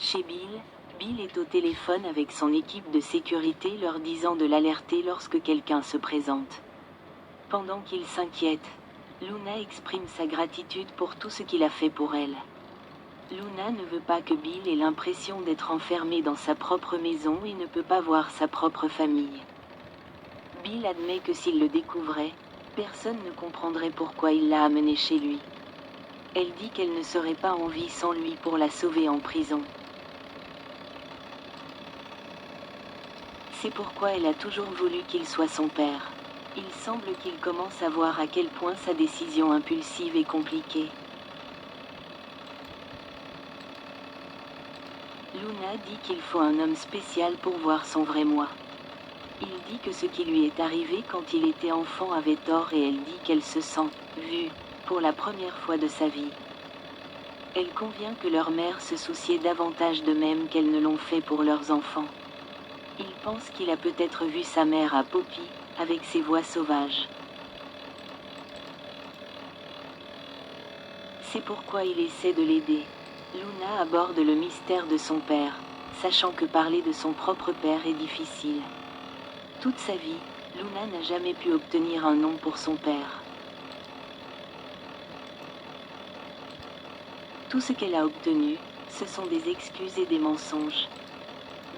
Chez Bill, Bill est au téléphone avec son équipe de sécurité leur disant de l'alerter lorsque quelqu'un se présente. Pendant qu'il s'inquiète, Luna exprime sa gratitude pour tout ce qu'il a fait pour elle. Luna ne veut pas que Bill ait l'impression d'être enfermé dans sa propre maison et ne peut pas voir sa propre famille. Bill admet que s'il le découvrait, personne ne comprendrait pourquoi il l'a amenée chez lui. Elle dit qu'elle ne serait pas en vie sans lui pour la sauver en prison. C'est pourquoi elle a toujours voulu qu'il soit son père. Il semble qu'il commence à voir à quel point sa décision impulsive est compliquée. Luna dit qu'il faut un homme spécial pour voir son vrai moi. Il dit que ce qui lui est arrivé quand il était enfant avait tort et elle dit qu'elle se sent vue pour la première fois de sa vie. Elle convient que leur mère se souciait davantage d'eux-mêmes qu'elles ne l'ont fait pour leurs enfants. Il pense qu'il a peut-être vu sa mère à Poppy, avec ses voix sauvages. C'est pourquoi il essaie de l'aider. Luna aborde le mystère de son père, sachant que parler de son propre père est difficile. Toute sa vie, Luna n'a jamais pu obtenir un nom pour son père. Tout ce qu'elle a obtenu, ce sont des excuses et des mensonges.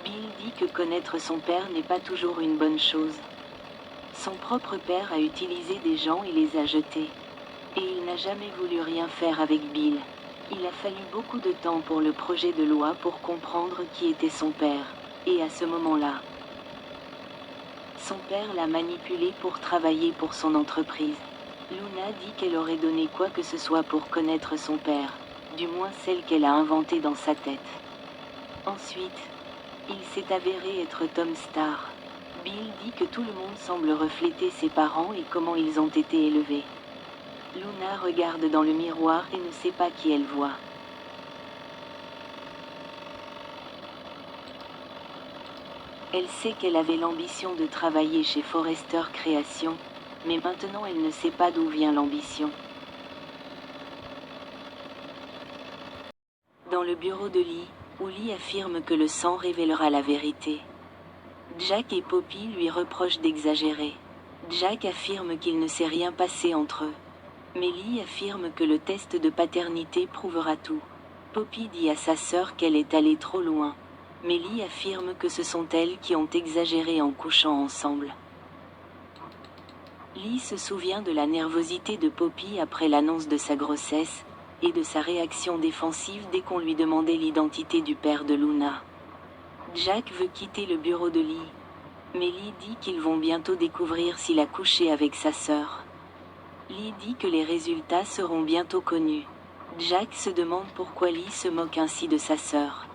Bill dit que connaître son père n'est pas toujours une bonne chose. Son propre père a utilisé des gens et les a jetés. Et il n'a jamais voulu rien faire avec Bill. Il a fallu beaucoup de temps pour le projet de loi pour comprendre qui était son père. Et à ce moment-là, son père l'a manipulé pour travailler pour son entreprise. Luna dit qu'elle aurait donné quoi que ce soit pour connaître son père, du moins celle qu'elle a inventée dans sa tête. Ensuite, il s'est avéré être Tom Star. Bill dit que tout le monde semble refléter ses parents et comment ils ont été élevés. Luna regarde dans le miroir et ne sait pas qui elle voit. Elle sait qu'elle avait l'ambition de travailler chez Forrester Création, mais maintenant elle ne sait pas d'où vient l'ambition. Dans le bureau de Lee, où Lee affirme que le sang révélera la vérité. Jack et Poppy lui reprochent d'exagérer. Jack affirme qu'il ne s'est rien passé entre eux. Mais Lee affirme que le test de paternité prouvera tout. Poppy dit à sa sœur qu'elle est allée trop loin. Mais Lee affirme que ce sont elles qui ont exagéré en couchant ensemble. Lee se souvient de la nervosité de Poppy après l'annonce de sa grossesse, et de sa réaction défensive dès qu'on lui demandait l'identité du père de Luna. Jack veut quitter le bureau de Lee. Mais Lee dit qu'ils vont bientôt découvrir s'il a couché avec sa sœur. Lee dit que les résultats seront bientôt connus. Jack se demande pourquoi Lee se moque ainsi de sa sœur.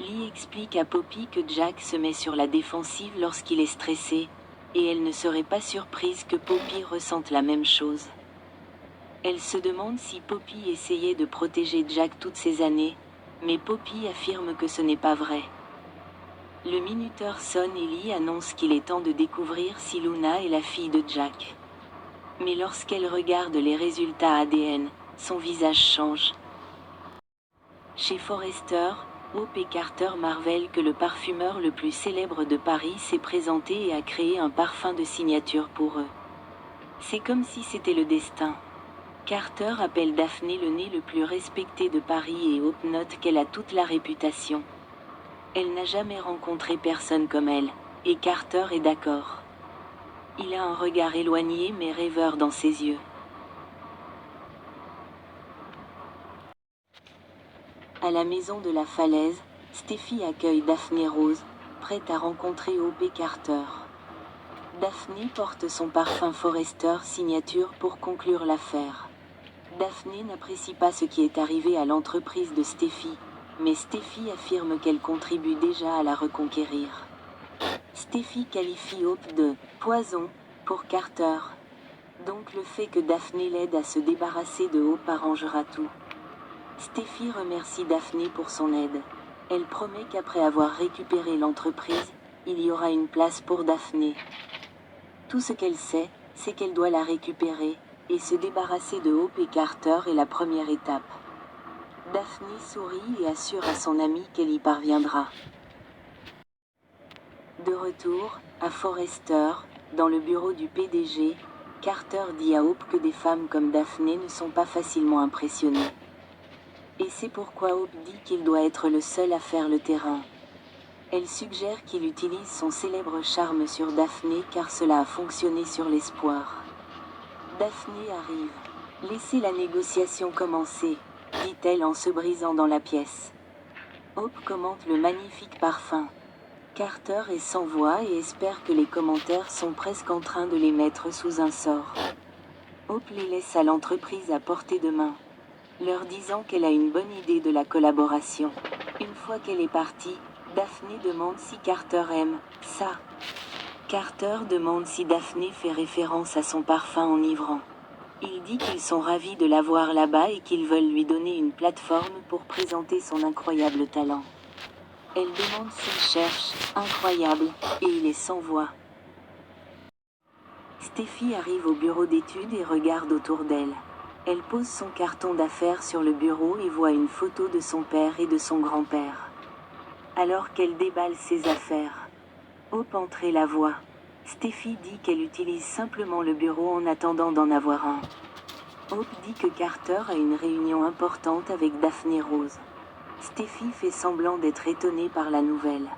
Lee explique à Poppy que Jack se met sur la défensive lorsqu'il est stressé, et elle ne serait pas surprise que Poppy ressente la même chose. Elle se demande si Poppy essayait de protéger Jack toutes ces années, mais Poppy affirme que ce n'est pas vrai. Le minuteur sonne et Lee annonce qu'il est temps de découvrir si Luna est la fille de Jack. Mais lorsqu'elle regarde les résultats ADN, son visage change. Chez Forrester, Hope et Carter marvellent que le parfumeur le plus célèbre de Paris s'est présenté et a créé un parfum de signature pour eux. C'est comme si c'était le destin. Carter appelle Daphné le nez le plus respecté de Paris et Hope note qu'elle a toute la réputation. Elle n'a jamais rencontré personne comme elle, et Carter est d'accord. Il a un regard éloigné mais rêveur dans ses yeux. À la maison de la falaise, Steffi accueille Daphné Rose, prête à rencontrer Hope et Carter. Daphné porte son parfum Forrester signature pour conclure l'affaire. Daphné n'apprécie pas ce qui est arrivé à l'entreprise de Steffi, mais Steffi affirme qu'elle contribue déjà à la reconquérir. Steffi qualifie Hope de « poison » pour Carter. Donc le fait que Daphné l'aide à se débarrasser de Hope arrangera tout. Steffi remercie Daphné pour son aide. Elle promet qu'après avoir récupéré l'entreprise, il y aura une place pour Daphné. Tout ce qu'elle sait, c'est qu'elle doit la récupérer, et se débarrasser de Hope et Carter est la première étape. Daphné sourit et assure à son amie qu'elle y parviendra. De retour, à Forrester, dans le bureau du PDG, Carter dit à Hope que des femmes comme Daphné ne sont pas facilement impressionnées. Et c'est pourquoi Hope dit qu'il doit être le seul à faire le terrain. Elle suggère qu'il utilise son célèbre charme sur Daphné car cela a fonctionné sur l'espoir. Daphné arrive. Laissez la négociation commencer, dit-elle en se brisant dans la pièce. Hope commente le magnifique parfum. Carter est sans voix et espère que les commentaires sont presque en train de les mettre sous un sort. Hope les laisse à l'entreprise à portée de main, leur disant qu'elle a une bonne idée de la collaboration. Une fois qu'elle est partie, Daphné demande si Carter aime ça. Carter demande si Daphné fait référence à son parfum enivrant. Il dit qu'ils sont ravis de la voir là-bas et qu'ils veulent lui donner une plateforme pour présenter son incroyable talent. Elle demande s'il cherche « incroyable » et il est sans voix. Steffi arrive au bureau d'études et regarde autour d'elle. Elle pose son carton d'affaires sur le bureau et voit une photo de son père et de son grand-père. Alors qu'elle déballe ses affaires, Hope entre et la voit. Steffi dit qu'elle utilise simplement le bureau en attendant d'en avoir un. Hope dit que Carter a une réunion importante avec Daphné Rose. Steffi fait semblant d'être étonnée par la nouvelle.